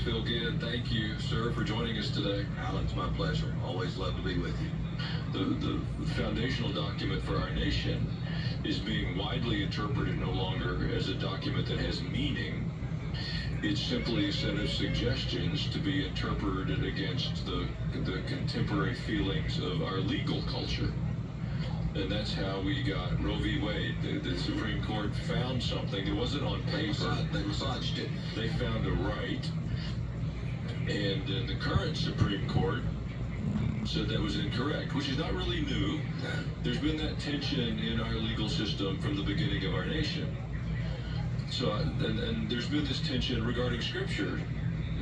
Phil Ginn, thank you, sir, for joining us today. Alan, it's my pleasure. Always love to be with you. The foundational document for our nation is being widely interpreted no longer as a document that has meaning. It's simply a set of suggestions to be interpreted against the contemporary feelings of our legal culture. And that's how we got Roe v. Wade. The Supreme Court found something. It wasn't on paper. They massaged it. They found a right. And then the current Supreme Court said that was incorrect, which is not really new. There's been that tension in our legal system from the beginning of our nation. So, and there's been this tension regarding Scripture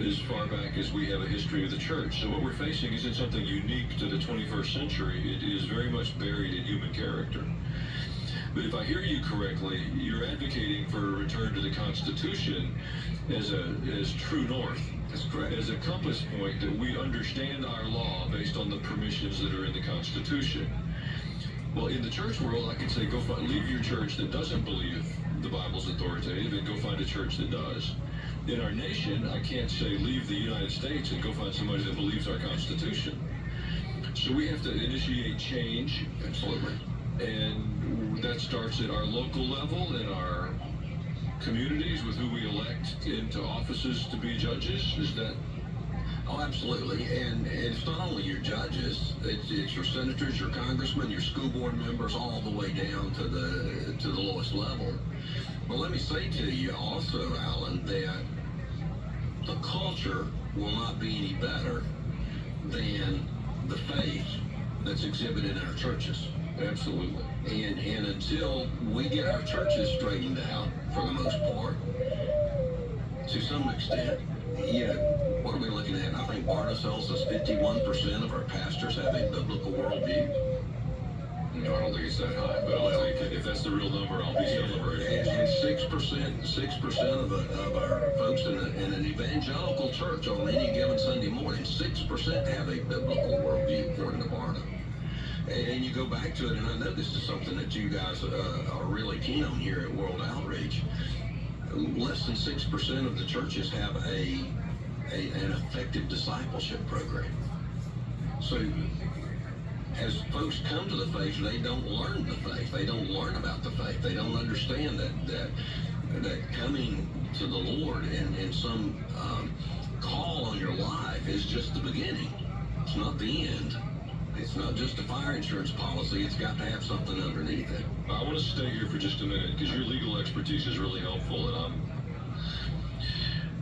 as far back as we have a history of the church. So what we're facing isn't something unique to the 21st century. It is very much buried in human character. But if I hear you correctly, you're advocating for a return to the Constitution as true north. That's correct. As a compass point that we understand our law based on the permissions that are in the Constitution. Well, in the church world, I can say leave your church that doesn't believe the Bible's authoritative and go find a church that does. In our nation, I can't say leave the United States and go find somebody that believes our Constitution. So we have to initiate change. Absolutely. And that starts at our local level, in our communities with who we elect into offices to be judges. Is that? Oh, absolutely. And it's not only your judges, it's your senators, your congressmen, your school board members, all the way down to the lowest level. But let me say to you also, Alan, that the culture will not be any better than the faith that's exhibited in our churches. Absolutely. And until we get our churches straightened out, for the most part, to some extent, what are we looking at? I think Barna tells us 51% of our pastors have a biblical worldview. No, I don't think it's that high, but I'll take it. If that's the real number, I'll be celebrating. And 6% of our folks in an evangelical church on any given Sunday morning, 6% have a biblical worldview, according to Barna. And you go back to it, and I know this is something that you guys are really keen on here at World Outreach. Less than 6% of the churches have an effective discipleship program. So as folks come to the faith, they don't learn the faith. They don't learn about the faith. They don't understand that coming to the Lord and some call on your life is just the beginning. It's not the end. It's not just a fire insurance policy. It's got to have something underneath it. I want to stay here for just a minute because your legal expertise is really helpful, and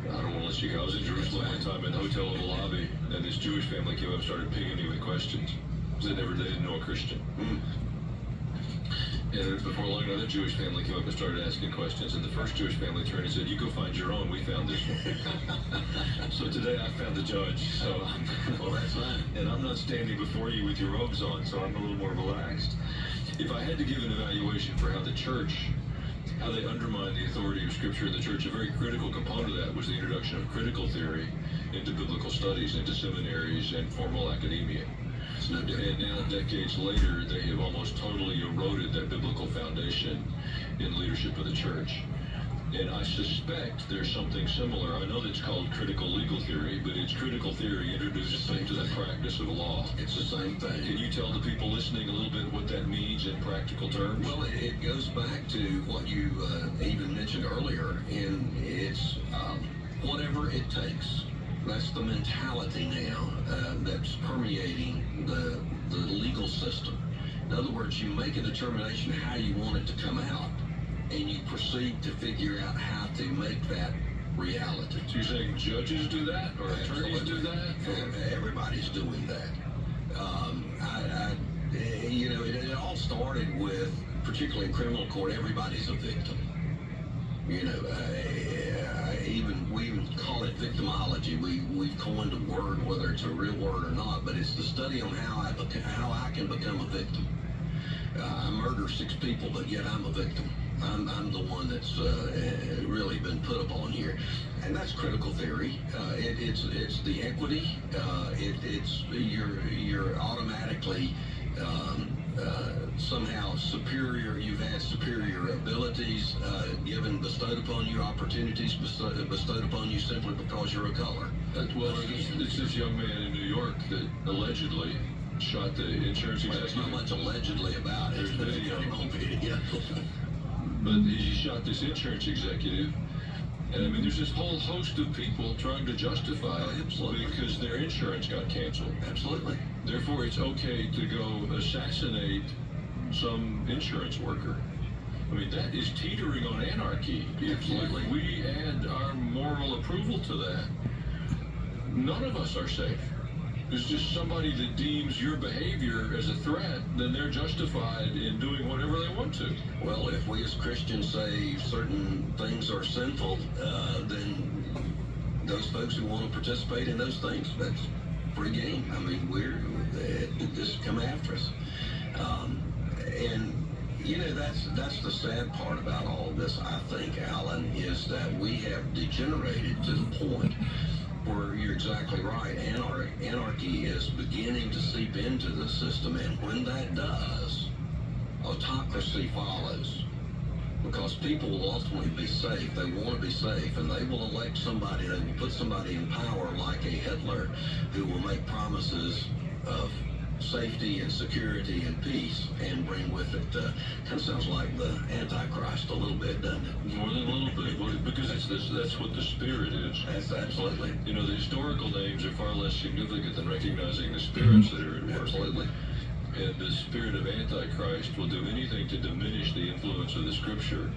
I don't want to let you go. I was in Jerusalem one time in the hotel in the lobby, and this Jewish family came up and started pinging me with questions. They didn't know a Christian. And before long, another Jewish family came up and started asking questions, and the first Jewish family turned and said, "You go find your own. We found this one." So today I found the judge. So well, that's fine. And I'm not standing before you with your robes on, so I'm a little more relaxed. If I had to give an evaluation for how they undermine the authority of Scripture in the church, a very critical component of that was the introduction of critical theory into biblical studies, into seminaries and formal academia. And now, decades later, they have almost totally eroded that biblical foundation in leadership of the church. And I suspect there's something similar. I know that's called critical legal theory, but it's critical theory introduced into the practice of law. It's the same thing. Can you tell the people listening a little bit what that means in practical terms? Well, it goes back to what you even mentioned earlier, and it's whatever it takes. That's the mentality now that's permeating the legal system. In other words, you make a determination how you want it to come out, and you proceed to figure out how to make that reality. So you're saying judges do that, or attorneys do that? Everybody's doing that. It all started with, particularly in criminal court, everybody's a victim. We even call it victimology. We've coined a word, whether it's a real word or not, but it's the study on how I can become a victim. I murder 6 people, but yet I'm a victim. I'm the one that's really been put upon here, and that's critical theory. It's the equity. You're automatically somehow superior, you've had superior abilities bestowed upon you, opportunities bestowed upon you simply because you're a color. Well, it's this young man in New York that allegedly shot the insurance Well, there's not executive. much allegedly about it. There's video. On video. But he shot this insurance executive. And I mean, there's this whole host of people trying to justify it Absolutely. because their insurance got canceled. Absolutely. Therefore, it's okay to go assassinate some insurance worker. I mean, that is teetering on anarchy. If we add our moral approval to that, none of us are safe. There's just somebody that deems your behavior as a threat, then they're justified in doing whatever they want to. Well, if we as Christians say certain things are sinful, then those folks who want to participate in those things, that's free game. I mean, just come after us. And you know, that's the sad part about all of this, I think, Alan, is that we have degenerated to the point where you're exactly right. Anarchy is beginning to seep into the system, and when that does, autocracy follows. Because people will ultimately be safe. They want to be safe, and they will elect somebody, they will put somebody in power like a Hitler who will make promises of safety and security and peace and bring with it, kind of sounds like the Antichrist a little bit, doesn't it? More than a little bit, because that's what the spirit is. That's absolutely. You know, the historical names are far less significant than recognizing the spirits that are at work. Absolutely. And the spirit of Antichrist will do anything to diminish the influence of the Scripture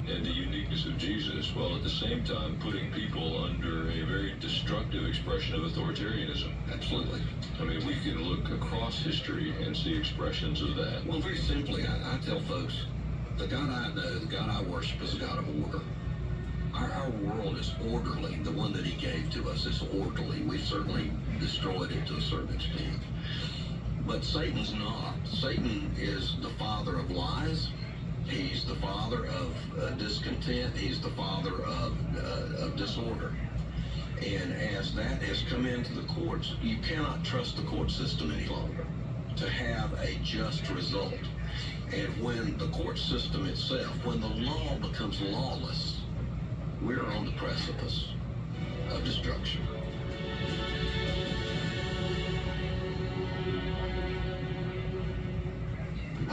and the uniqueness of Jesus, while at the same time putting people under a very destructive expression of authoritarianism. Absolutely. I mean, we can look across history and see expressions of that. Well, very simply, I tell folks, the God I know, the God I worship is a God of order. Our world is orderly. The one that he gave to us is orderly. We've certainly destroyed it to a certain extent. But Satan's not. Satan is the father of lies. He's the father of discontent. He's the father of disorder. And as that has come into the courts, you cannot trust the court system any longer to have a just result. And when the court system itself, when the law becomes lawless, we're on the precipice of destruction.